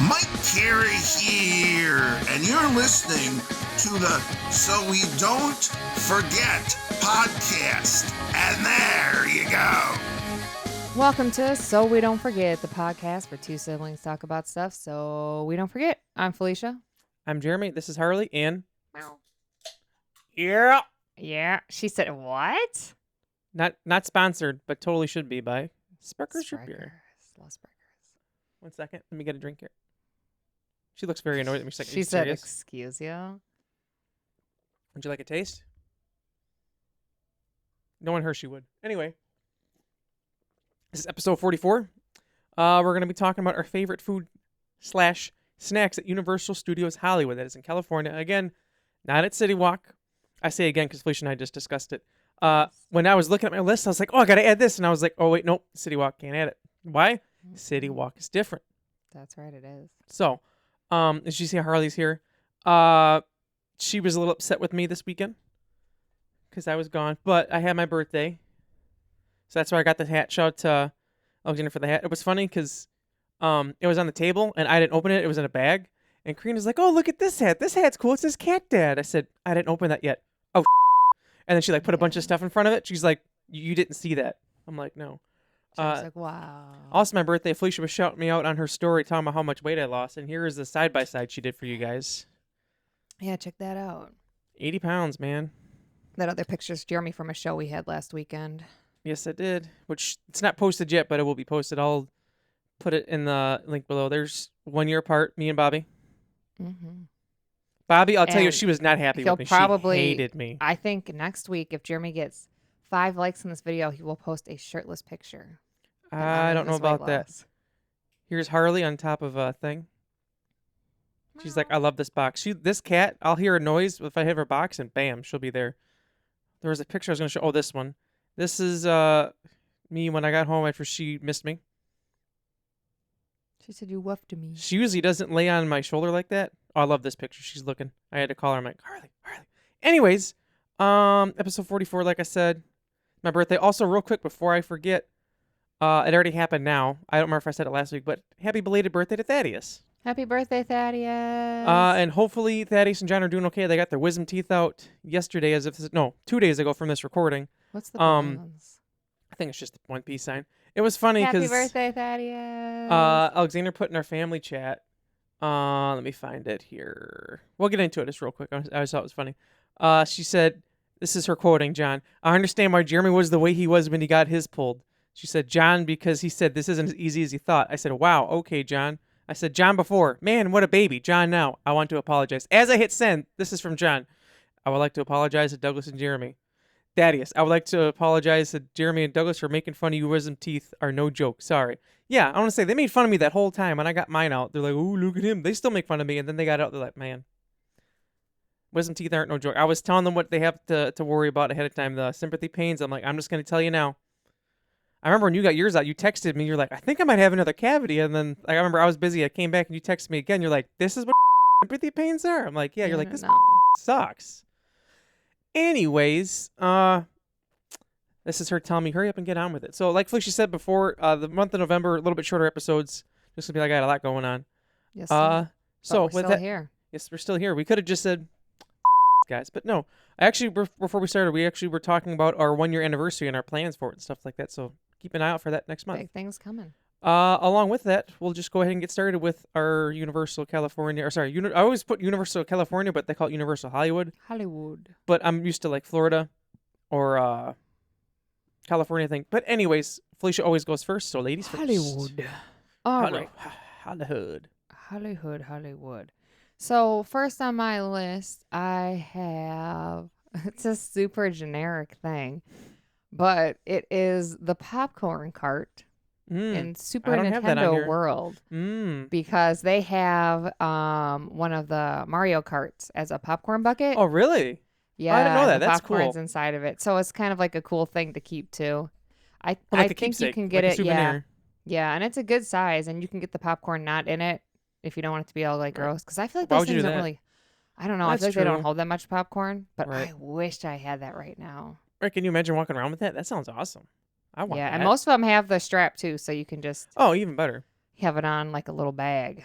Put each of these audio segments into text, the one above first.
Mike Carey here, and you're listening to the So We Don't Forget podcast. And there you go. Welcome to So We Don't Forget, the podcast where two siblings talk about stuff so we don't forget. I'm Felicia. I'm Jeremy. This is Harley, and Yeah. She said, what? not sponsored, but totally should be by Sparkers Root Beer. Love Sparkers. 1 second, let me get a drink here. She looks very annoyed at me. She said, excuse you. Would you like a taste? Knowing her, she would. Anyway, this is episode 44. We're going to be talking about our favorite food / snacks at Universal Studios Hollywood. That is in California. Again, not at City Walk. I say again because Felicia and I just discussed it. When I was looking at my list, I was like, oh, I got to add this. And I was like, oh, wait, nope, City Walk can't add it. Why? City Walk is different. That's right, it is. So, as you see, Harley's here. She was a little upset with me this weekend because I was gone, but I had my birthday. So that's why I got the hat. Shout out to Alexander for the hat. It was funny because it was on the table and I didn't open it. It was in a bag. And Karina's like, oh, look at this hat. This hat's cool. It says Cat Dad. I said, I didn't open that yet. Oh, and then she like put a bunch of stuff in front of it. She's like, you didn't see that. I'm like, no. I was like, wow. Also, my birthday, Felicia was shouting me out on her story talking about how much weight I lost. And here is the side-by-side she did for you guys. Yeah, check that out. 80 pounds, man. That other picture's Jeremy from a show we had last weekend. Yes, I did. Which, it's not posted yet, but it will be posted. I'll put it in the link below. There's 1 year apart, me and Bobby. Mm-hmm. Bobby, I'll tell you, she was not happy with me. She hated me. I think next week, if Jeremy gets 5 likes on this video, he will post a shirtless picture. I don't know about that. Here's Harley on top of a thing. She's like, I love this box. This cat, I'll hear a noise if I hit her box, and bam, she'll be there. There was a picture I was going to show. Oh, this one. This is me when I got home after she missed me. She said, you woofed me. She usually doesn't lay on my shoulder like that. Oh, I love this picture. She's looking. I had to call her. I'm like, Harley. Anyways, episode 44, like I said, my birthday. Also, real quick before I forget, it already happened now. I don't remember if I said it last week, but happy belated birthday to Thaddeus. Happy birthday, Thaddeus. And hopefully Thaddeus and John are doing okay. They got their wisdom teeth out yesterday 2 days ago from this recording. What's the balloons? I think it's just the one peace sign. It was funny because Happy birthday, Thaddeus. Alexander put in our family chat. Let me find it here. We'll get into it just real quick. I just thought it was funny. She said, this is her quoting John. I understand why Jeremy was the way he was when he got his pulled. She said, John, because he said this isn't as easy as he thought. I said, wow, okay, John. I said, John before. Man, what a baby. John now. I want to apologize. As I hit send, this is from John. I would like to apologize to Douglas and Jeremy. Thaddeus, I would like to apologize to Jeremy and Douglas for making fun of you. Wisdom teeth are no joke. Sorry. Yeah, I want to say they made fun of me that whole time when I got mine out. They're like, oh, look at him. They still make fun of me. And then they got out. They're like, man, wisdom teeth aren't no joke. I was telling them what they have to worry about ahead of time. The sympathy pains. I'm like, I'm just going to tell you now. I remember when you got yours out, you texted me. You're like, I think I might have another cavity. And then I remember I was busy. I came back and you texted me again. You're like, this is what sympathy pains are? I'm like, yeah. You're like, this sucks. Anyways, this is her telling me, hurry up and get on with it. So like Felicia said before, the month of November, a little bit shorter episodes. Just to be like, I got a lot going on. Yes. So we're still here. Yes, we're still here. We could have just said, guys, but no. Actually, before we started, we actually were talking about our 1 year anniversary and our plans for it and stuff like that. So keep an eye out for that next month. Big things coming. Along with that, we'll just go ahead and get started with our Universal California. Or sorry, I always put Universal California, but they call it Universal Hollywood. Hollywood. But I'm used to like Florida or California thing. But anyways, Felicia always goes first, so ladies first. Hollywood. All right. Hollywood. So first on my list, I have, it's a super generic thing, but it is the popcorn cart in Super Nintendo World because they have one of the Mario Karts as a popcorn bucket. Oh, really? Yeah, I didn't know that. That's popcorn's cool. inside of it, so it's kind of like a cool thing to keep too. I think you can get like it. Yeah, and it's a good size, and you can get the popcorn not in it if you don't want it to be all like gross. Because I feel like those things don't really. I don't know. I feel like they don't hold that much popcorn, but I wished I had that right now. Right? Can you imagine walking around with that? That sounds awesome. I want that. And most of them have the strap too, so you can just. Oh, even better. Have it on like a little bag.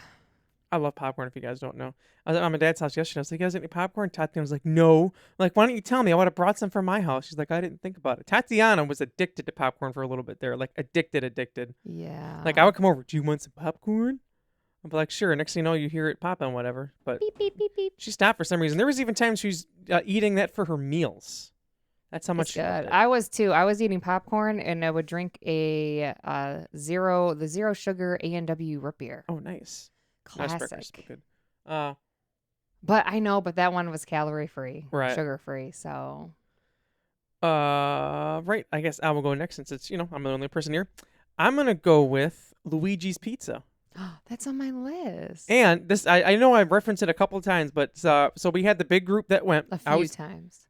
I love popcorn. If you guys don't know, I was at my dad's house yesterday. I was like, "You guys, any popcorn?" Tatiana was like, "No." I'm like, "Why don't you tell me? I would have brought some from my house." She's like, "I didn't think about it." Tatiana was addicted to popcorn for a little bit there, like addicted. Yeah. Like I would come over. Do you want some popcorn? I'd be like, "Sure." Next thing you know, you hear it popping, whatever. But Beep beep beep beep. she stopped for some reason. There was even times she was eating that for her meals. That's how much It's she loved good. it. I was too. I was eating popcorn and I would drink the zero sugar A&W root beer. Oh, nice. Nice breakfast, Classic. but good. But I know, but that one was calorie free, Right. sugar free. So Right. I guess I will go next since it's I'm the only person here. I'm gonna go with Luigi's Pizza. that's on my list. And this, I know I've referenced it a couple of times, but so we had the big group that went. A few times.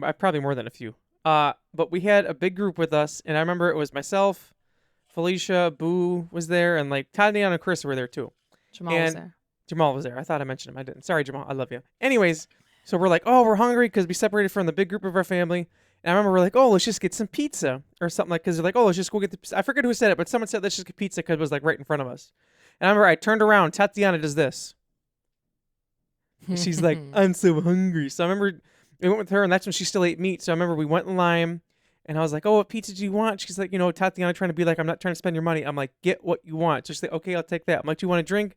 I probably more than a few. But we had a big group with us, and I remember it was myself, Felicia, Boo was there, and like Tatiana and Chris were there too. Jamal was And there. Jamal was there. I thought I mentioned him. I didn't. Sorry, Jamal. I love you. Anyways, so we're like, oh, we're hungry because we separated from the big group of our family. And I remember we're like, oh, let's just get some pizza or something because they're like, oh, let's just go get the. I forget who said it, but someone said let's just get pizza because it was like right in front of us. And I remember I turned around. Tatiana does this. She's like, I'm so hungry. So I remember we went with her, and that's when she still ate meat. So I remember we went in line, and I was like, oh, what pizza do you want? She's like, Tatiana trying to be like, I'm not trying to spend your money. I'm like, get what you want. So she's like, okay, I'll take that. I'm like, do you want a drink?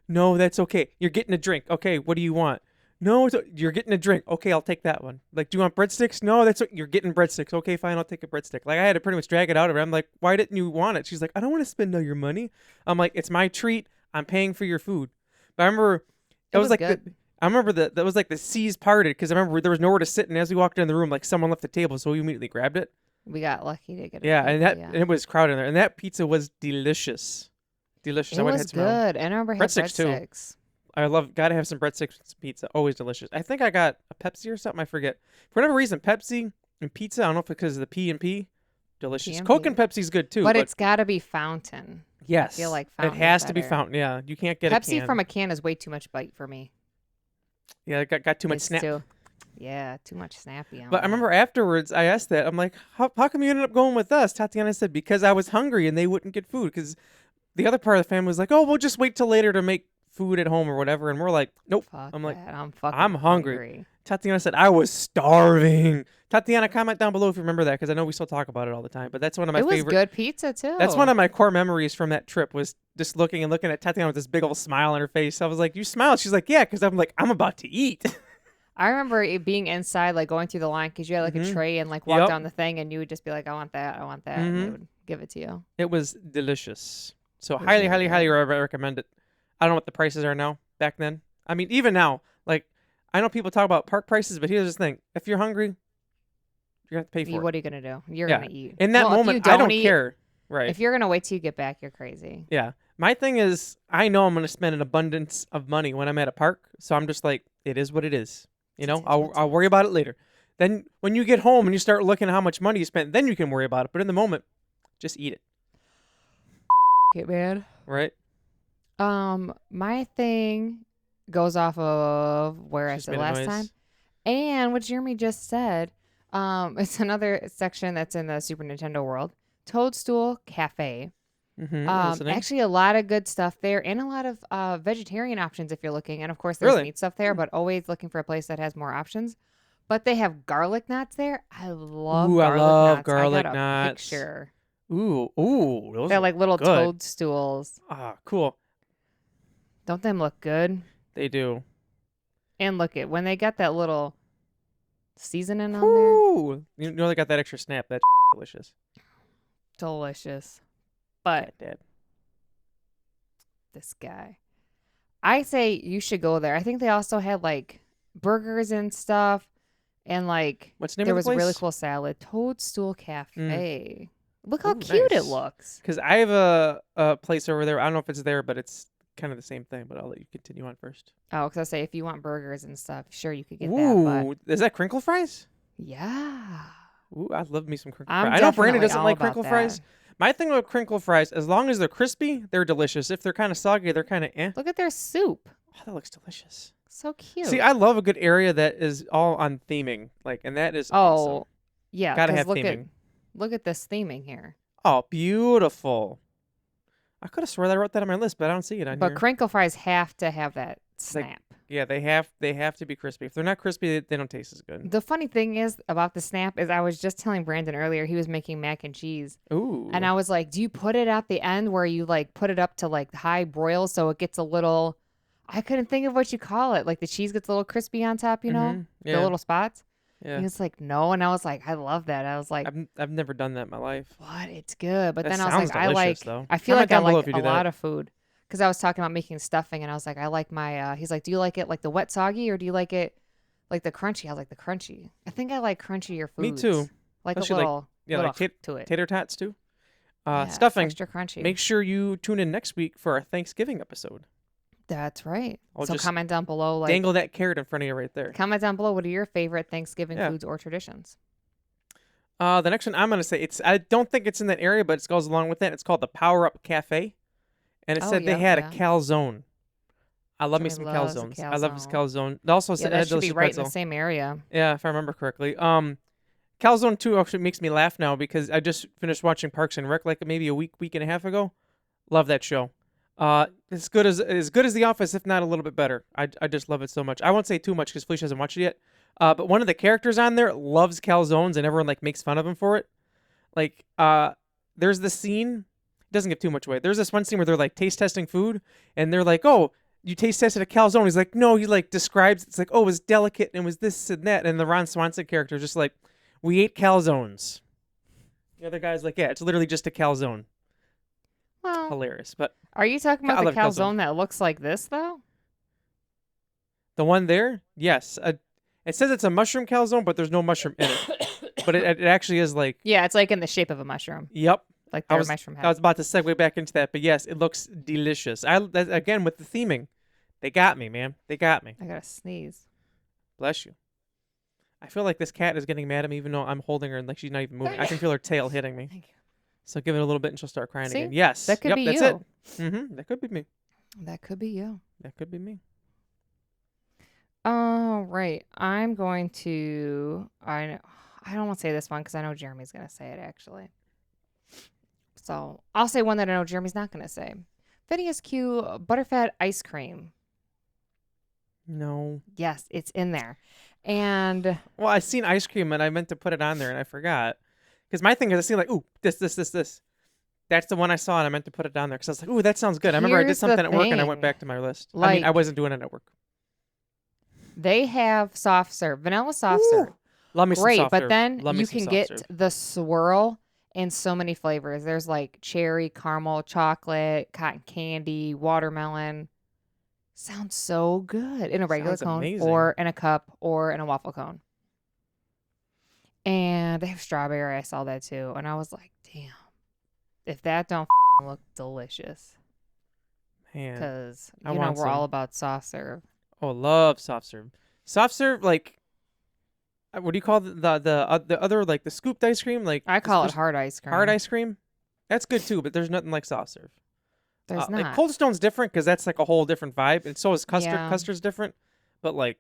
No, that's okay. You're getting a drink. Okay, what do you want? No, you're getting a drink. Okay, I'll take that one. Like, do you want breadsticks? No, you're getting breadsticks. Okay, fine, I'll take a breadstick. Like, I had to pretty much drag it out of her. I'm like, why didn't you want it? She's like, I don't want to spend all your money. I'm like, it's my treat. I'm paying for your food. But I remember It was like good. I remember that was like the C's parted because I remember there was nowhere to sit, and as we walked in the room, like someone left the table, so we immediately grabbed it. We got lucky to get it. Yeah, and it was crowded in there, and that pizza was delicious. Delicious. It I went and was had some of them. good. And I remember had Breadsticks, too. breadsticks. I gotta have some breadsticks with some pizza. Always delicious. I think I got a Pepsi or something. I forget. For whatever reason, Pepsi and pizza. I don't know if it's because of the P and P. Delicious. P&P. Coke and Pepsi's good too. But it's got to be fountain. yes, I feel like it fountain has is to be better. fountain. Yeah, you can't get Pepsi a can. from a can is way too much bite for me. Yeah, it got too much It's snap. Yeah, too much snappy on But I that. remember afterwards, I asked that. I'm like, how come you ended up going with us? Tatiana said because I was hungry and they wouldn't get food because the other part of the family was like, oh, we'll just wait till later to make food at home or whatever. And we're like, nope. Fuck I'm like, that. I'm fucking I'm hungry. Tatiana said I was starving. Tatiana, comment down below if you remember that because I know we still talk about it all the time. But that's one of my It was favorite. good pizza too. That's one of my core memories from that trip was just looking at Tatiana with this big old smile on her face. I was like, you smiled? She's like, yeah, because I'm like, I'm about to eat. I remember it being inside, like going through the line because you had like a tray and like walk Yep. down the thing, and you would just be like, I want that, and they would give it to you. It was delicious. So was highly, really highly recommend it. I don't know what the prices are now. Back then, I mean, even now, like I know people talk about park prices, but here's the thing: if you're hungry, you're gonna have to pay for it. What are you gonna do? You're Yeah. gonna eat. In that Well, if you moment, I don't eat- care. Right. If you're gonna wait till you get back, you're crazy. Yeah. My thing is, I know I'm gonna spend an abundance of money when I'm at a park, so I'm just like, it is what it is. You know, I'll worry about it later. Then when you get home and you start looking at how much money you spent, then you can worry about it. But in the moment, just eat it. Get man. Right. My thing goes off of where I Just said made a last noise. time, and what Jeremy just said. It's another section that's in the Super Nintendo world. Toadstool Cafe. Mm-hmm. Actually, a lot of good stuff there, and a lot of vegetarian options if you're looking. And of course, there's Really? meat stuff there, but always looking for a place that has more options. But they have garlic knots there. I love Ooh, I garlic love knots. garlic I got a knots. picture. Ooh, those They're look like little good. toadstools. Ah, cool. Don't them look good? They do. And look at when they got that little seasoning on there. Ooh, you know they got that extra snap. That's delicious. Delicious. But Dad. this guy, I say you should go there. I think they also had like burgers and stuff, and like What's the name there of was the a really place? cool salad. Toadstool Cafe. Look how cute nice. it looks. Because I have a place over there. I don't know if it's there, but it's kind of the same thing. But I'll let you continue on first. Oh, because I say if you want burgers and stuff, sure you could get that. Ooh, is that crinkle fries? But yeah, Ooh, I love me some crinkle I'm fries. I know Brandon definitely doesn't all like about crinkle that. fries. My thing with crinkle fries, as long as they're crispy, they're delicious. If they're kind of soggy, they're kind of eh. Look at their soup. Oh, that looks delicious. So cute. See, I love a good area that is all on theming, like, and that is oh, awesome. yeah. Gotta 'cause have look theming. Look at this theming here. Oh, beautiful. I could have swore that I wrote that on my list, but I don't see it on But here. crinkle fries have to have that Like, snap. Yeah, they have to be crispy. If they're not crispy, they don't taste as good. The funny thing is about the snap is I was just telling Brandon earlier, he was making mac and cheese. Ooh. And I was like, do you put it at the end where you like put it up to like high broil so it gets a little, I couldn't think of what you call it. Like the cheese gets a little crispy on top, you know? Yeah. The little spots. Yeah. He was like, no. And I was like, I love that. I was like, I've never done that in my life. what? It's good. But That then I was sounds like, delicious, though. I feel Comment like I down below like if you a do that. lot of food. Because I was talking about making stuffing and I was like, I like my, he's like, do you like it like the wet soggy or do you like it like the crunchy? I was like, the crunchy. I think I like crunchier foods. Me too. Like Especially, a little, like to it. tater tots too. Yeah, it's Stuffing. extra crunchy. Make sure you tune in next week for our Thanksgiving episode. That's right. I'll So just comment down below, like Dangle that carrot in front of you right there. comment down below. What are your favorite Thanksgiving Yeah. foods or traditions? The next one I'm gonna say I don't think it's in that area, but it goes along with that. It's called the Power Up Cafe, and it Oh, said they yeah, had yeah. a calzone. I love me some Jeremy loves a calzones. I love this calzone. calzone. It also Yeah, said that should be delicious right in pretzel. the same area. Yeah, if I remember correctly. Calzone 2 actually makes me laugh now because I just finished watching Parks and Rec like maybe a week and a half ago. Love that show. As good as The Office, if not a little bit better. I just love it so much. I won't say too much because Felicia hasn't watched it yet. But one of the characters on there loves calzones and everyone like makes fun of him for it. Like, there's this scene. It doesn't give too much away. There's this one scene where they're like taste testing food and they're like, oh, you taste tested a calzone. He's like, no. He like describes it's like, oh, it was delicate and it was this and that. And the Ron Swanson character is just like, we ate calzones. The other guy's like, yeah, it's literally just a calzone. Well, Hilarious. But are you talking I about the love calzone. calzone that looks like this though? the one there, yes. It says it's a mushroom calzone, but there's no mushroom in it. But it actually is like, Yeah, it's like in the shape of a mushroom, yep. like I their was, mushroom head. I was about to segue back into that, but yes, it looks delicious. Again, with the theming, they got me, man. They got me. I gotta sneeze. Bless you. I feel like this cat is getting mad at me, even though I'm holding her and like she's not even moving. I can feel her tail hitting me. Thank you. So give it a little bit and she'll start crying See? again. Yes. That could Yep, be that's you. it. Mm-hmm. That could be me. That could be you. That could be me. Oh, right. I'm going to. I don't want to say this one because I know Jeremy's gonna say it actually. So I'll say one that I know Jeremy's not gonna say. Phineas Q butterfat ice cream. No. Yes, it's in there, and Well, I seen ice cream and I meant to put it on there and I forgot. Because my thing is I see like, ooh, this. That's the one I saw and I meant to put it down there because I was like, ooh, that sounds good. I remember I did Here's the something at work and I went thing. back to my list. I Like- mean, I wasn't doing it at work. they have soft serve, vanilla soft Ooh, serve. Love me some Great, soft but serve. then Love me you some can soft get serve. the swirl in so many flavors. There's like cherry, caramel, chocolate, cotton candy, watermelon. Sounds so good in a regular Sounds cone amazing. or in a cup or in a waffle cone. And they have strawberry. I saw that too. And I was like, damn, if that don't look delicious. Man. Because, I you know, want we're all some. about soft serve. Oh, love soft serve. Soft serve, like, what do you call the other, like the scooped ice cream? Like I the call it first- hard ice cream. hard ice cream. That's good too, but there's nothing like soft serve. There's not. Like Cold Stone's different because that's like a whole different vibe, and so is custard. Yeah. Custard's different, but like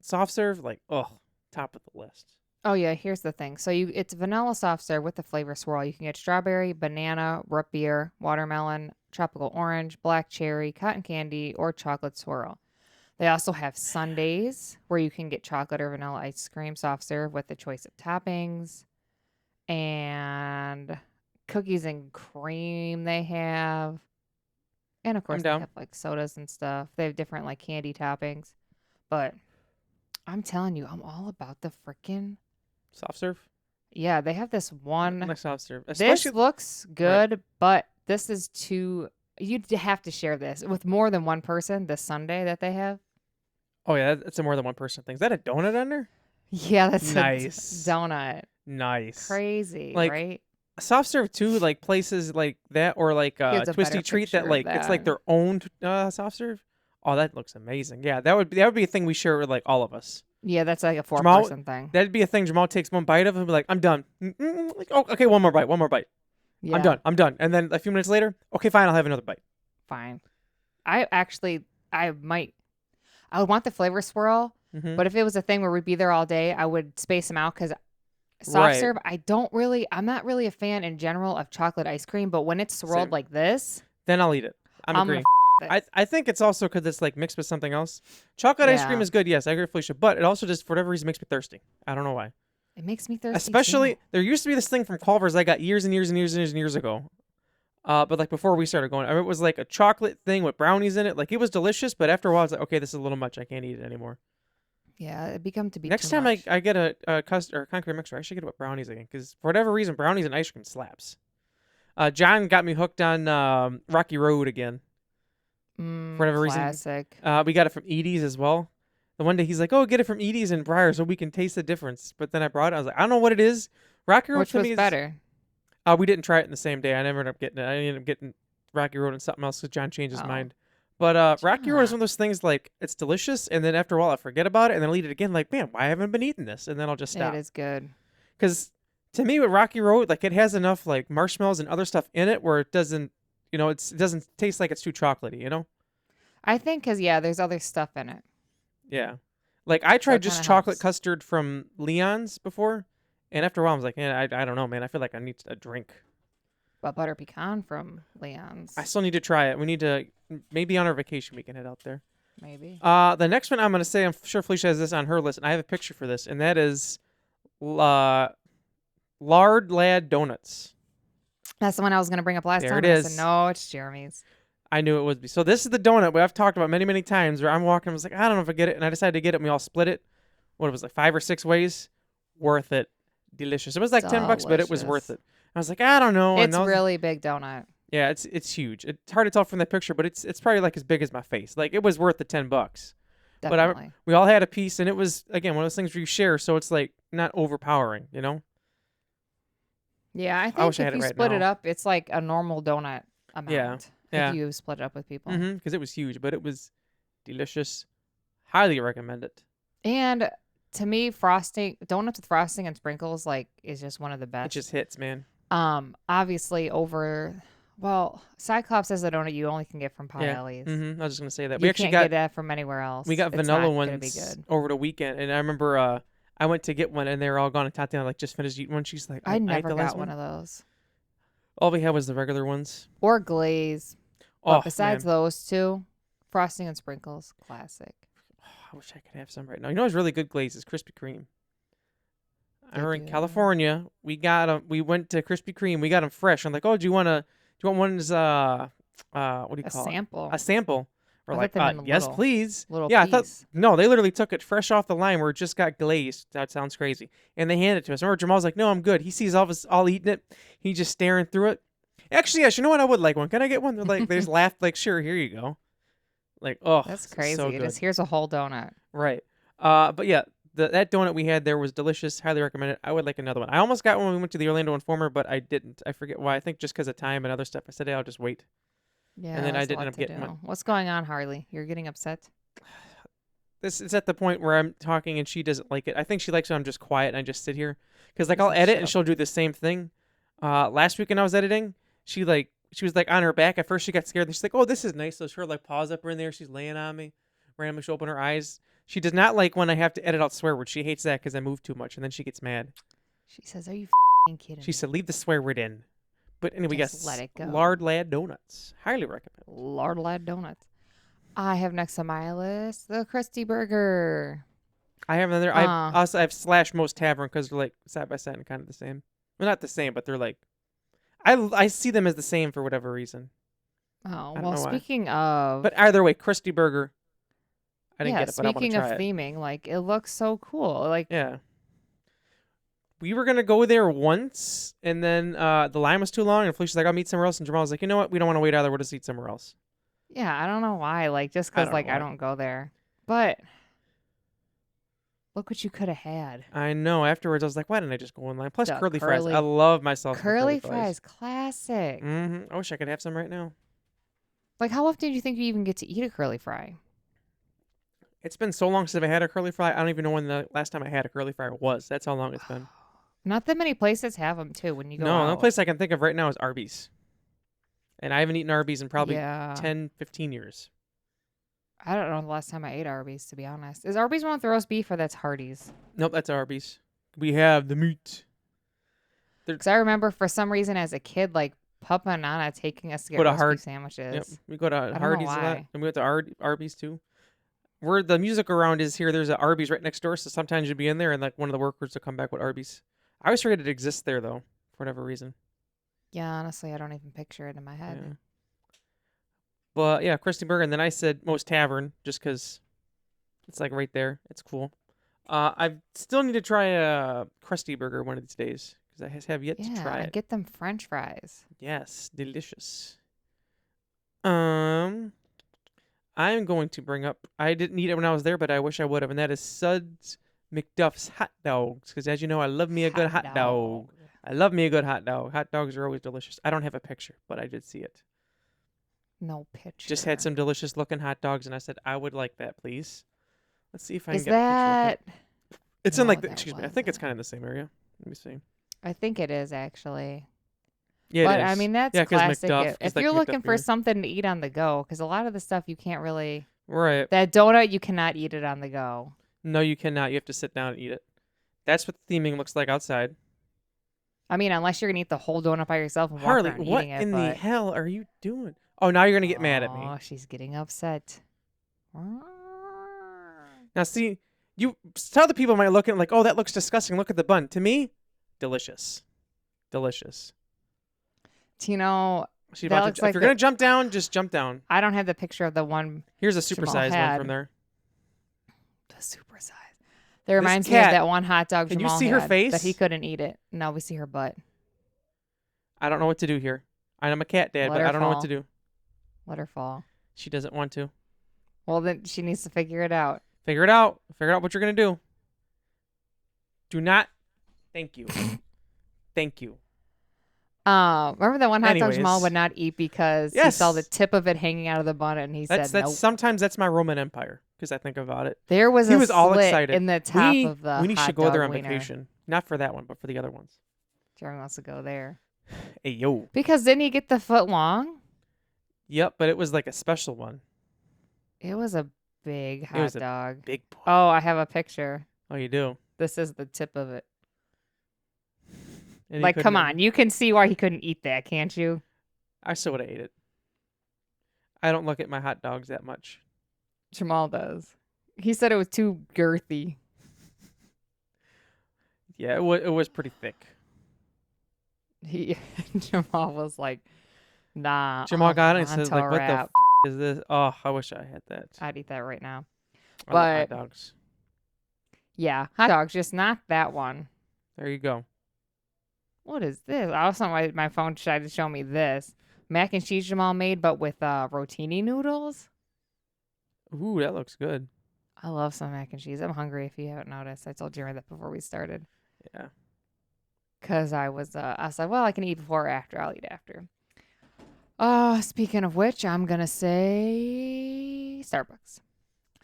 soft serve, like top of the list. Oh yeah, here's the thing. So it's vanilla soft serve with the flavor swirl. You can get strawberry, banana, root beer, watermelon, tropical orange, black cherry, cotton candy, or chocolate swirl. They also have sundaes where you can get chocolate or vanilla ice cream soft serve with the choice of toppings. And cookies and cream they have. And of course they down. have like sodas and stuff. They have different like candy toppings. But I'm telling you, I'm all about the freaking. Soft serve, Yeah, they have this one. like soft serve. This Especially, looks good, but this is too. You'd have to share this with more than one person. The sundae that they have. oh yeah, that's a more than one person thing. Is that a donut on there? Yeah, that's Nice. a donut. Nice. Crazy, Like, right? Soft serve too, like places like that, or like Here's a Twisty better Treat picture that of like it's like that. their own soft serve. Oh, that looks amazing. Yeah, that would be a thing we share with like all of us. Yeah, that's like a Jamal- four-person thing. That'd be a thing. Jamal takes one bite of it and be like, I'm done. Like, oh, okay, one more bite. Yeah, I'm done. And then a few minutes later, okay, fine, I'll have another bite. fine. I would want the flavor swirl, Mm-hmm. but if it was a thing where we'd be there all day, I would space them out because Soft Right. serve, I'm not really a fan in general of chocolate ice cream, but when it's swirled Same. like this, Then I'll eat it. I'm I'm gonna agreeing. it. I think it's also because it's like mixed with something else. Chocolate ice cream Yeah. is good, yes, I agree with Felicia, but it also just for whatever reason makes me thirsty. I don't know why. It makes me thirsty Especially too. there used to be this thing from Culver's I got years and years and years and years and years ago. But like before we started going, it was like a chocolate thing with brownies in it. Like it was delicious, but after a while, it's like, okay, this is a little much. I can't eat it anymore. Yeah, it become to be Next too time much. I get a custard or concrete mixer, I should get it with brownies again because for whatever reason, brownies and ice cream slaps. John got me hooked on Rocky Road again for whatever reason. Classic. We got it from Edie's as well. The one day he's like, "Oh, get it from Edie's and Briar so we can taste the difference." But then I brought it. I was like, "I don't know what it is." Rocky Road Which to was me is better? We didn't try it in the same day. I never ended up getting it. I ended up getting Rocky Road and something else because John changed his Oh. mind. But Rocky Road is one of those things like it's delicious, and then after a while I forget about it, and then I'll eat it again. Like, man, why haven't I been eating this? And then I'll just stop. It is good. Because to me, with Rocky Road, like it has enough like marshmallows and other stuff in it where it doesn't, it doesn't taste like it's too chocolatey. I think because there's other stuff in it. Yeah. Like I So tried it just kinda chocolate helps. custard from Leon's before, and after a while I was like, I don't know, man. I feel like I need a drink. But butter pecan from Leon's, I still need to try it. We need to maybe on our vacation we can head out there. maybe. The next one I'm gonna say, I'm sure Felicia has this on her list, and I have a picture for this, and that is, Lard Lad Donuts. That's the one I was gonna bring up last There time. it I is. said no, it's Jeremy's. I knew it would be. So this is the donut we I've talked about many, many times. Where I'm walking, I was like, I don't know if I get it, and I decided to get it. And we all split it. What it was like 5 or 6 ways. Worth it. Delicious. It was like $10, but it was worth Delicious. it. I was like, I don't know. It's and really big donut. yeah, it's huge. It's hard to tell from that picture, but it's probably like as big as my face. Like it was worth the $10. Definitely. We all had a piece, and it was again one of those things where you share, so it's like not overpowering. Yeah, I I think wish I if had it you right split it now. up, it's like a normal donut amount. Yeah. If you split it up with people. Because it was huge, but it was delicious. Highly recommend it. And to me, donuts with frosting and sprinkles is just one of the It best. just hits, man. Obviously Cyclops is a donut you only can get from Yeah. Pielli's. I was just gonna say that. You We actually can't got get that from anywhere else. we got It's vanilla not gonna be ones good. over the weekend, and I remember I went to get one, and they were all gone. And Tatiana like just finished eating one. She's like, I ate never the got last one of those. All we had was the regular ones. Or glaze. Oh, But besides man. those two, frosting and sprinkles, classic. I wish I could have some right now. You know what's really good glaze is Krispy Kreme. I They remember in do. California, we got 'em. We went to Krispy Kreme. We got them fresh. I'm like, oh, do you want one's what do you A call sample. it? A sample. We're I like, thought they meant yes, little- please. little Yeah, I thought piece. no, they literally took it fresh off the line where it just got glazed. That sounds crazy. And they handed it to us. Remember, Jamal's like, no, I'm good. He sees all of us all eating it. He's just staring through it. Actually, yes, you know what? I would like one. Can I get one? They're like, they just laughed like, sure, here you go. Like, oh, That's it's crazy. So It good. is, here's a whole donut. Right. But yeah, that donut we had there was delicious. Highly recommend it. I would like another one. I almost got one when we went to the Orlando Informer, but I didn't. I forget why. I think just because of time and other stuff. I said, hey, I'll just wait. Yeah. And then I that's a didn't lot end up to getting do. one. What's going on, Harley? You're getting upset? This is at the point where I'm talking and she doesn't like it. I think she likes when I'm just quiet and I just sit here. Because like Just I'll edit and shut she'll do the same thing. Last week when I was editing, she was like on her back. At first she got scared. Then she's like, oh, this is nice. So her like paws up her in there. She's laying on me. Randomly she'll open her eyes. She does not like when I have to edit out swear words. She hates that because I move too much, and then she gets mad. She says, are you kidding She me? said, leave the swear word in. But anyway, Just yes, let it go. Lard Lad Donuts. Highly recommend. Lord Lad Donuts. I have next on my list the Krusty Burger. I have another. I have Slash Most Tavern because they're like side by side and kind of the same. Well, not the same, but they're like. I see them as the same for whatever reason. Oh, don't well, know why. speaking of. But either way, Krusty Burger. I didn't yeah, get it, but I want to speaking of try it. theming, it looks so cool. Yeah. We were gonna go there once, and then the line was too long, and Felicia's like, "I'll meet somewhere else," and Jamal was like, "You know what? We don't want to wait either. We'll just eat somewhere else." Yeah, I don't know why. Just because, don't know I why. don't go there. But look what you could have had. I know. Afterwards, I was like, "Why didn't I just go in line?" Plus, The curly fries. I love myself. Curly fries, classic. I wish I could have some right now. How often do you think you even get to eat a curly fry? It's been so long since I had a curly fry. I don't even know when the last time I had a curly fry was. That's how long it's been. Not that many places have them, too, when you go No, out. the only place I can think of right now is Arby's. And I haven't eaten Arby's in probably Yeah. 10, 15 years. I don't know the last time I ate Arby's, to be honest. Is Arby's one with the roast beef or that's Hardee's? Nope, that's Arby's. We have the meat. Because I remember for some reason as a kid, like Papa and Nana taking us to get Go to roast beef Yep, sandwiches. we go to don't know Hardee's a lot, why. and we went to Arby's too. Where the music around is here, there's an Arby's right next door, so sometimes you'd be in there and like one of the workers would come back with Arby's. I always forget it exists there though, for whatever reason. Yeah, honestly, I don't even picture it in my head. Yeah. But yeah, Krusty Burger, and then I said Most Tavern just because it's like right there. It's cool. I still need to try a Krusty Burger one of these days because I have yet to try Yeah, it. get them French fries. Yes, delicious. I'm going to bring up. I didn't eat it when I was there, but I wish I would have, and that is Suds McDuff's hot dogs. Because as you know, I love me a good hot dog. I love me a good hot dog. Hot dogs are always delicious. I don't have a picture, but I did see it. No picture. Just had some delicious looking hot dogs, and I said I would like that, please. Let's see if I can Is get a picture. that? It's in No, like the, that excuse me. I think it's wasn't. kind of in the same area. Let me see. I think it is actually. Yeah, But it is. I mean, that's Yeah, 'cause classic. McDuff, If 'cause like you're McDuff looking for beer. something to eat on the go, because a lot of the stuff you can't really. Right. That donut, you cannot eat it on the go. No, you cannot. You have to sit down and eat it. That's what the theming looks like outside. I mean, unless you're gonna eat the whole donut by yourself and walk Harley, around what eating it. in the but... hell are you doing? Oh, now you're gonna get mad at me. Oh, she's getting upset. Now, see, you tell the people might look at it like, oh, that looks disgusting. Look at the bun. To me, delicious, delicious. Tino, She's that about looks to, if like you're the- gonna jump down, just jump down. I don't have the picture of the one. Here's a Jamal supersized one had. from there. The super size. That reminds me cat, of that one hot dog. can you Jamal see her had face? That he couldn't eat it. No, we see her butt. I don't know what to do here. I'm a cat dad, Let but her I don't know what fall. to do. Let her fall. She doesn't want to. Well, then she needs to figure it out. Figure it out. Figure out what you're gonna do. Do not. Thank you. Thank you. Remember that one hot dog Jamal Anyways. would not eat because he saw the Yes. tip of it hanging out of the bun and he That's said no. sometimes that's my Roman Empire because I think about it. There was He a was all slit excited. in the top we of the we hot should go there dog on wiener. vacation. Not for that one, but for the other ones. Jeremy wants to go there. Hey yo. Because didn't he get the foot long? Yep, but it was like a special one. It was a big hot was a dog. Big boy. Oh, I have a picture. Oh, you do. This is the tip of it. And he Like, come couldn't- on. You can see why he couldn't eat that, can't you? I still would have ate it. I don't look at my hot dogs that much. Jamal does. He said it was too girthy. Yeah, it was pretty thick. Jamal was like, nah. Jamal oh, got it and says Monto like, "What the wrap. is this?" Oh, I wish I had that. I'd eat that right now. I love hot but- dogs. Yeah, hot dogs, just not that one. There you go. What is this? Also, my phone tried to show me this. Mac and cheese Jamal made, but with rotini noodles. Ooh, that looks good. I love some mac and cheese. I'm hungry if you haven't noticed. I told Jeremy that before we started. Yeah. Because I said, well, I can eat before or after. I'll eat after. Speaking of which, I'm going to say Starbucks.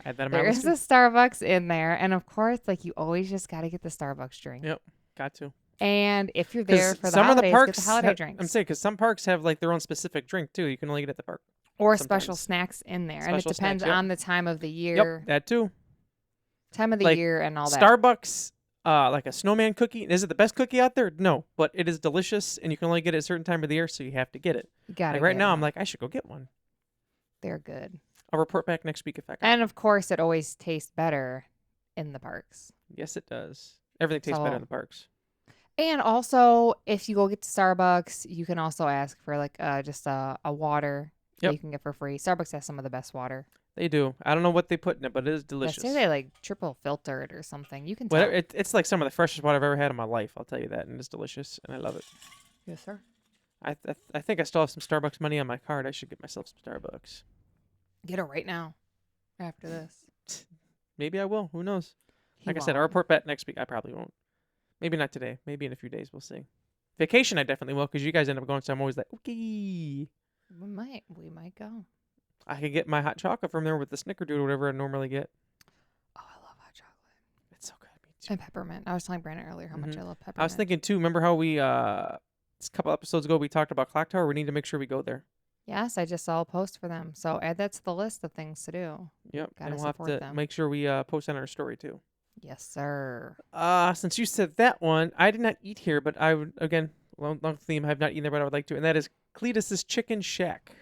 I had that in my There list is too. a Starbucks in there. And of course, like you always just got to get the Starbucks drink. Yep, got to. And if you're there 'Cause for the some holidays, of the parks get the holiday have- drinks. I'm saying because some parks have like their own specific drink too. You can only get at the park. or special sometimes. snacks in there. And it Special depends snacks, yep. on the time of the year. Yep, that too. Time of the Like, year and all that. Starbucks, like a snowman cookie. Is it the best cookie out there? No, but it is delicious, and you can only get it at a certain time of the year, so you have to get it. You gotta Like right get now, it. I'm like, I should go get one. They're good. I'll report back next week if I got. And of course, it always tastes better in the parks. Yes, it does. Everything tastes better in So- the parks. And also, if you go get to Starbucks, you can also ask for like just a water that Yep. you can get for free. Starbucks has some of the best water. They do. I don't know what they put in it, but it is I delicious. say they like triple filtered or something. You can tell. Whatever, it's like some of the freshest water I've ever had in my life. I'll tell you that, and it's delicious, and I love it. Yes, sir. I think I still have some Starbucks money on my card. I should get myself some Starbucks. Get it right now. After this. Maybe I will. Who knows? He Like I said, I'll won't. report back next week. I probably won't. Maybe not today. Maybe in a few days. We'll see. Vacation, I definitely will, because you guys end up going, so I'm always like, okay. We might go. I could get my hot chocolate from there with the Snickerdoodle or whatever I normally get. Oh, I love hot chocolate. It's so good. Me too. And peppermint. I was telling Brandon earlier how much Mhm. I love peppermint. I was thinking too. Remember how we a couple episodes ago we talked about Clock Tower? We need to make sure we go there. Yes, I just saw a post for them. So add that to the list of things to do. Yep. Gotta and we'll have support to them. make sure we post on our story too. Yes, sir. Since you said that one, I did not eat here, but I would, again, long theme, I have not eaten there, but I would like to, and that is Cletus's Chicken Shack.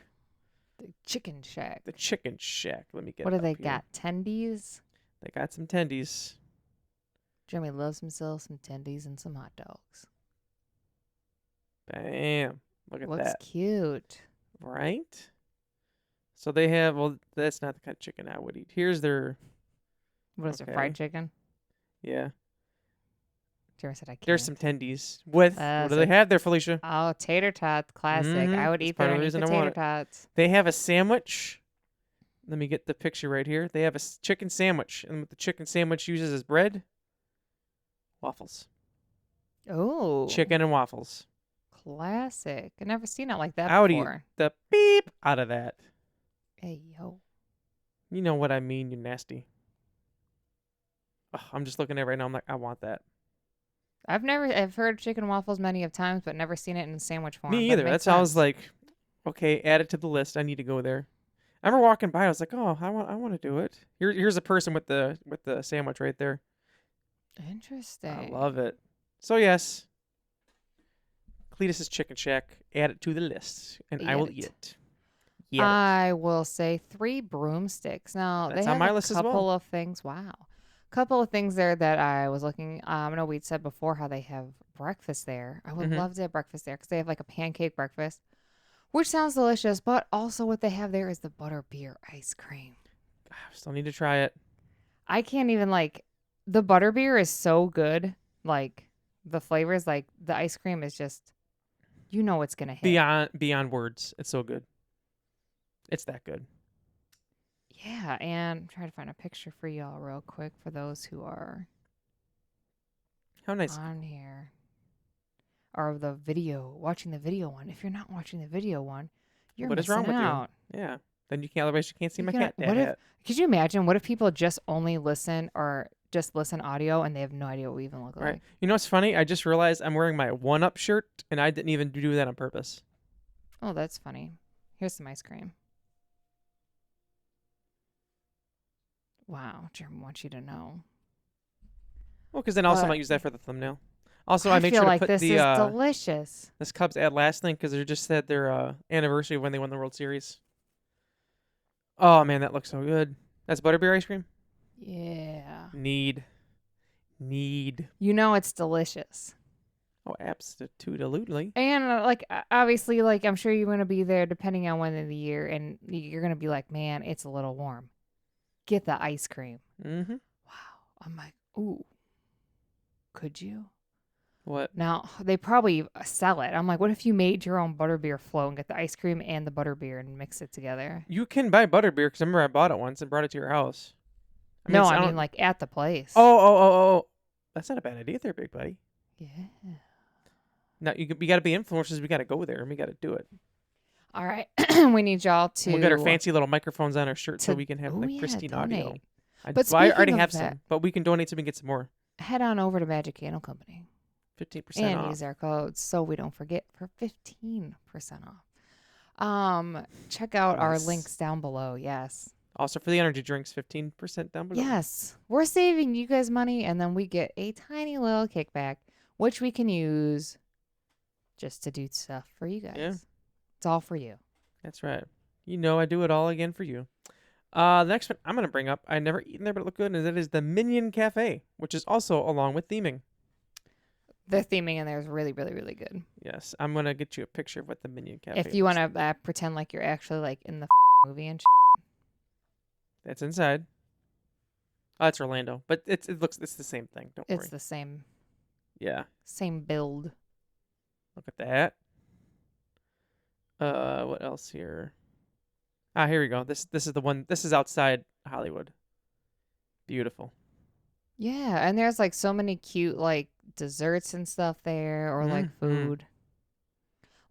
The Chicken Shack. The Chicken Shack. Let me get What it do they up here. got? Tendies? They got some tendies. Jeremy loves himself some tendies and some hot dogs. Bam. Look at Looks that. cute. Right? So they have, well, that's not the kind of chicken I would eat. Here's their, What is it, Okay. fried chicken? yeah. Jeremy said I can't. There's some tendies. With, what That's do they it. have there, Felicia? Oh, tater tot, classic. I would That's eat part there of the and eat the reason I want tater it. tots. They have a sandwich. Let me get the picture right here. They have a chicken sandwich. And what the chicken sandwich uses as bread? Waffles. Oh, Chicken and waffles. classic. I've never seen it like that I would eat before. the beep out of that. Hey, yo. You know what I mean, you nasty. Ugh, I'm just looking at it right now. I'm like, I want that. I've heard chicken and waffles many of times, but never seen it in sandwich form. Me but it either. makes That's how I was sense. like, okay, add it to the list. I need to go there. I remember walking by. I was like, oh, I want to do it. Here's a person with the sandwich right there. Interesting. I love it. So yes, Cletus's Chicken Shack. Add it to the list, and I Eat will it. eat it. Yeah. I will say 3 broomsticks. Now That's they on have my a list as well. couple of things. Wow, couple of things there that I was looking. I know we'd said before how they have breakfast there. I would Mhm. love to have breakfast there because they have like a pancake breakfast, which sounds delicious. But also what they have there is the butterbeer ice cream. I still need to try it. I can't even like the butterbeer is so good. Like the flavors, like the ice cream is just, you know, it's gonna hit. Beyond words. It's so good. It's that good. Yeah, and I'm trying to find a picture for y'all real quick for those who are How nice. on here. Or the video, watching the video one. If you're not watching the video one, you're What is missing wrong with you? out. Yeah. Then you can't. Otherwise, you can't see You my gotta- cat dad what if- hat. Could you imagine? What if people just only listen or just listen audio and they have no idea what we even look Right. like? You know what's funny? I just realized I'm wearing my 1-Up shirt, and I didn't even do that on purpose. Oh, that's funny. Here's some ice cream. Wow, Jeremy wants you to know. Well, because then also I But- might use that for the thumbnail. Also, I made feel sure to like put this the is delicious. this Cubs ad last thing because they just said their anniversary of when they won the World Series. Oh man, that looks so good. That's butterbeer ice cream. Yeah. Need. You know it's delicious. Oh, absolutely. And obviously, like I'm sure you're gonna be there depending on when in the year, and you're gonna be like, man, it's a little warm. Get the ice cream. Mm-hmm. Wow. I'm like, ooh. Could you? What? Now they probably sell it. I'm like, what if you made your own butterbeer flow and get the ice cream and the butterbeer and mix it together? You can buy butterbeer because I remember I bought it once and brought it to your house. No, it's- I mean don't- like at the place. Oh. That's not a bad idea there, big buddy. Yeah. Now we got to be influencers. We got to go there and we got to do it. All right. We need y'all to. We'll get our fancy little microphones on our shirt so to- we can have Ooh, like yeah, pristine audio. donate. I But already speaking of have that- some, but we can donate so we can get some more. Head on over to Magic Candle Company 15% and off. use our codes so we don't forget for 15% off. Check out our Yes. links down below. Yes. Also for the energy drinks, 15% down below. Yes. We're saving you guys money and then we get a tiny little kickback, which we can use just to do stuff for you guys. Yeah. It's all for you. That's right. You know I do it all again for you. The next one I'm going to bring up, I never eaten there, but it looked good, and that is the Minion Cafe, which is also along with theming. The theming in there is really, really, really good. Yes, I'm going to get you a picture of what the Minion Cafe If you looks want like. to pretend like you're actually like in the movie and That's inside. Oh, that's Orlando, but it's the same thing. Don't it's worry. the Yeah, same build. look at that. What else here? Ah, here we go. This is the one. This is outside Hollywood. Beautiful. Yeah, and there's like so many cute like desserts and stuff there or like Mhm. food.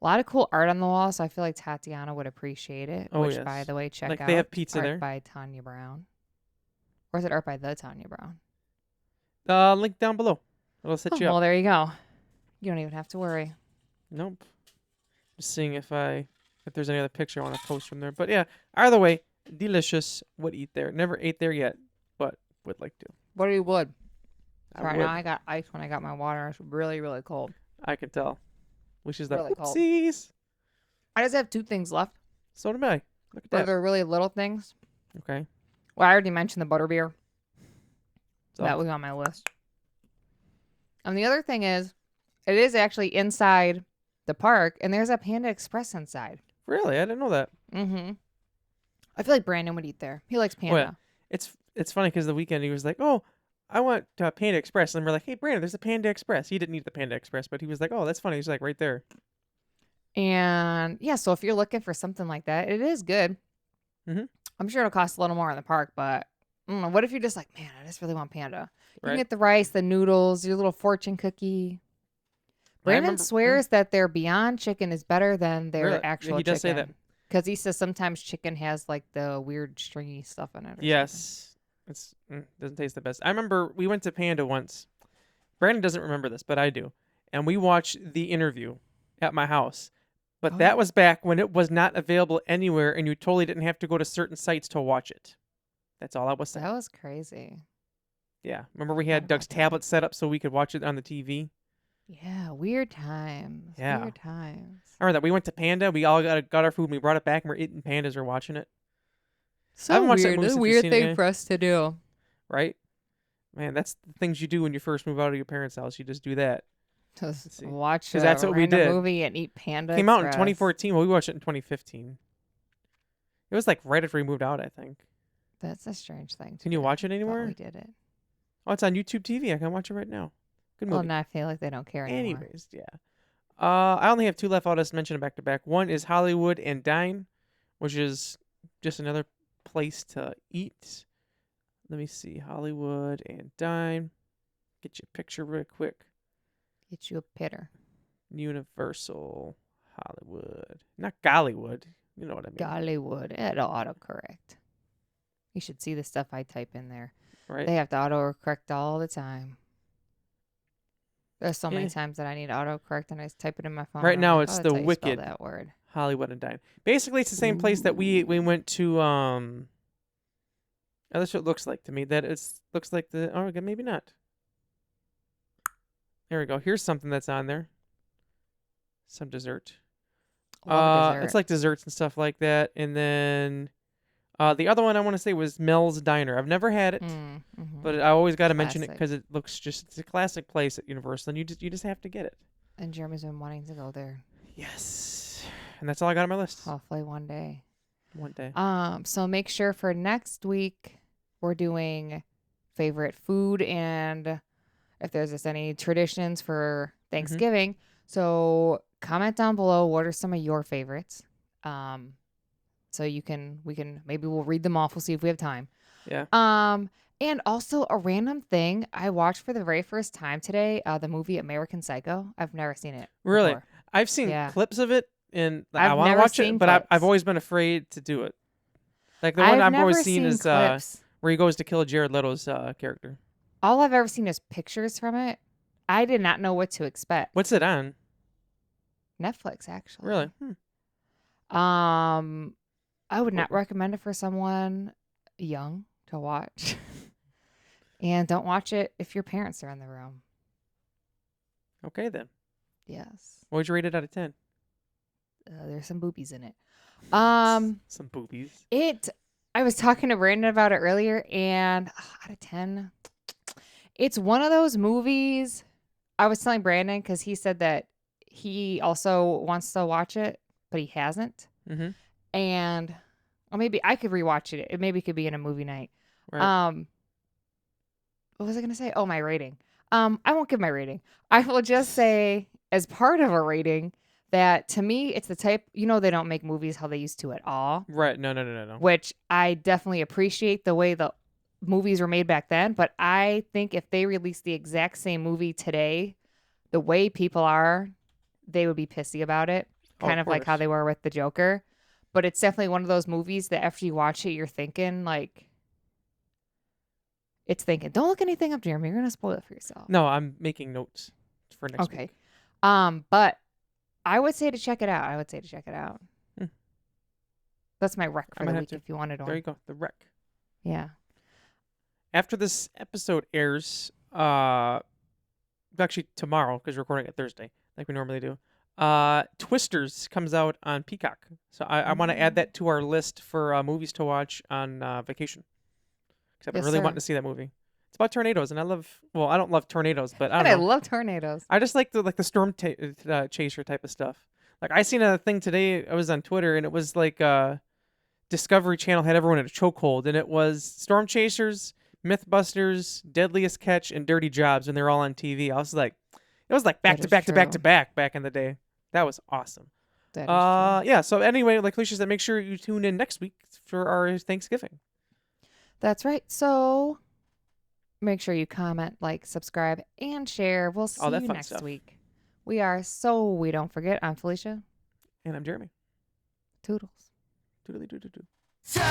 A lot of cool art on the wall, so I feel like Tatiana would appreciate it. Oh, which, by yes. the way, check Like, out they have pizza art there. by Tanya Brown. Or is it art by the Tanya Brown? Link down below. It'll set Oh, you up. well, there you go. You don't even have to worry. Nope. Just seeing if there's any other picture I want to post from there. But yeah, either way, delicious. Would eat there. Never ate there yet, but would like to. What do you would? Right now I got ice when I got my water. It's really, really cold. I could tell. Which is like, Really cold. oopsies. I just have 2 things left. So did I. Look at But that. they're really little things. Okay. Well, I already mentioned the butterbeer. So, That was on my list. And the other thing is, it is actually inside the park, and there's a Panda Express inside. really? I didn't know that. Mm-hmm. I feel like Brandon would eat there. He likes Panda. It's funny because the weekend he was like, oh, I want Panda Express. And we're like, hey, Brandon, there's a Panda Express. He didn't eat the Panda Express, but he was like, oh, that's funny. He's like, right there. And yeah, so if you're looking for something like that, it is good. Mm-hmm. I'm sure it'll cost a little more in the park, but I don't know. What if you're just like, man, I just really want Panda? You Right. can get the rice, the noodles, your little fortune cookie. Brandon swears that their Beyond chicken is better than their Really? actual chicken. He does say that. Because he says sometimes chicken has like the weird stringy stuff in it. Yes. It's doesn't taste the best. I remember we went to Panda once. Brandon doesn't remember this, but I do. And we watched The Interview at my house. But that was back when it was not available anywhere and you totally didn't have to go to certain sites to watch it. That's all I was saying. That was crazy. Yeah. Remember we had Doug's tablet set up so we could watch it on the TV? Yeah, weird times. Yeah. Weird times. I remember that. We went to Panda. We all got our food and we brought it back and we're eating Pandas or watching it. So haven't watched that weird. movie A since weird we've seen it, thing for us to do. Right? Man, that's the things you do when you first move out of your parents' house. You just do that. Just watch a that's what we random did. movie and eat Panda Came out in Express. 2014. Well, we watched it in 2015. It was like right after we moved out, I think. That's a strange thing. Can you watch it But anymore? we did it. Oh, it's on YouTube TV. I can watch it right now. Good movie. Well, now I feel like they don't care anymore. Anyways, yeah. I only have 2 left. I'll just mention it back to back. One is Hollywood and Dine, which is just another place to eat. Let me see. Hollywood and Dine. Get you a picture real quick. Get you a pitter. Universal Hollywood. Not Gollywood. You know what I mean. Gollywood. It'll autocorrect. You should see the stuff I type in there. Right? They have to autocorrect all the time. There's so many times that I need autocorrect and I just type it in my phone. Right I'm now like, it's oh, the that's how you spell Wicked that word. Hollywood and Dine. Basically, it's the same place that we went to. That's what it looks like to me. That it's looks like the. Oh, okay, maybe not. There we go. Here's something that's on there. Some dessert. Love dessert. It's like desserts and stuff like that. And then the other one I want to say was Mel's Diner. I've never had it, but I always got to mention it because it looks it's a classic place at Universal, and you just have to get it. And Jeremy's been wanting to go there. Yes, and that's all I got on my list. Hopefully one day. One day. So make sure for next week we're doing favorite food and if there's just any traditions for Thanksgiving. So comment down below what are some of your favorites. So we can maybe we'll read them off. We'll see if we have time. Yeah. And also a random thing I watched for the very first time today, the movie American Psycho. I've never seen it. Really? Before. I've seen clips of it and I I've want to never watch it, seen but clips. I've always been afraid to do it. Like the one I've always seen is clips. where he goes to kill Jared Leto's character. All I've ever seen is pictures from it. I did not know what to expect. What's it on? Netflix, actually. Really? I would not recommend it for someone young to watch. And don't watch it if your parents are in the room. Okay, then. Yes. What would you rate it out of 10? There's some boobies in it. Some boobies. I was talking to Brandon about it earlier, and out of 10, it's one of those movies. I was telling Brandon because he said that he also wants to watch it, but he hasn't. Mm-hmm. And or maybe I could rewatch it. It maybe could be in a movie night. Right. What was I gonna say? Oh, my rating. I won't give my rating. I will just say, as part of a rating, that to me, it's the type, they don't make movies how they used to at all. Right. No. Which I definitely appreciate the way the movies were made back then. But I think if they released the exact same movie today, the way people are, they would be pissy about it. Kind of like how they were with the Joker. But it's definitely one of those movies that after you watch it, you're thinking don't look anything up, Jeremy. You're going to spoil it for yourself. No, I'm making notes for next week. But I would say to check it out. That's my rec for the week if you wanted one. There you go. The rec. Yeah. After this episode airs, actually tomorrow because we're recording it Thursday like we normally do. Twisters comes out on Peacock, so I want to add that to our list for movies to watch on vacation. Because I've been really wanting to see that movie. It's about tornadoes, and I don't love tornadoes, but I But I don't know. love tornadoes. I just like the storm chaser type of stuff. Like I seen a thing today. I was on Twitter, and it was like Discovery Channel had everyone in a chokehold, and it was Storm Chasers, Mythbusters, Deadliest Catch, and Dirty Jobs, and they're all on TV. I was like, it was like back That to is back to back true. to back in the day. That was awesome. That is true. Yeah. So anyway, like Felicia said, make sure you tune in next week for our Thanksgiving. That's right. So make sure you comment, like, subscribe, and share. We'll see All that you fun next stuff. week. We are So We Don't Forget. I'm Felicia. And I'm Jeremy. Toodles. Doodly doo doo doo. Tower,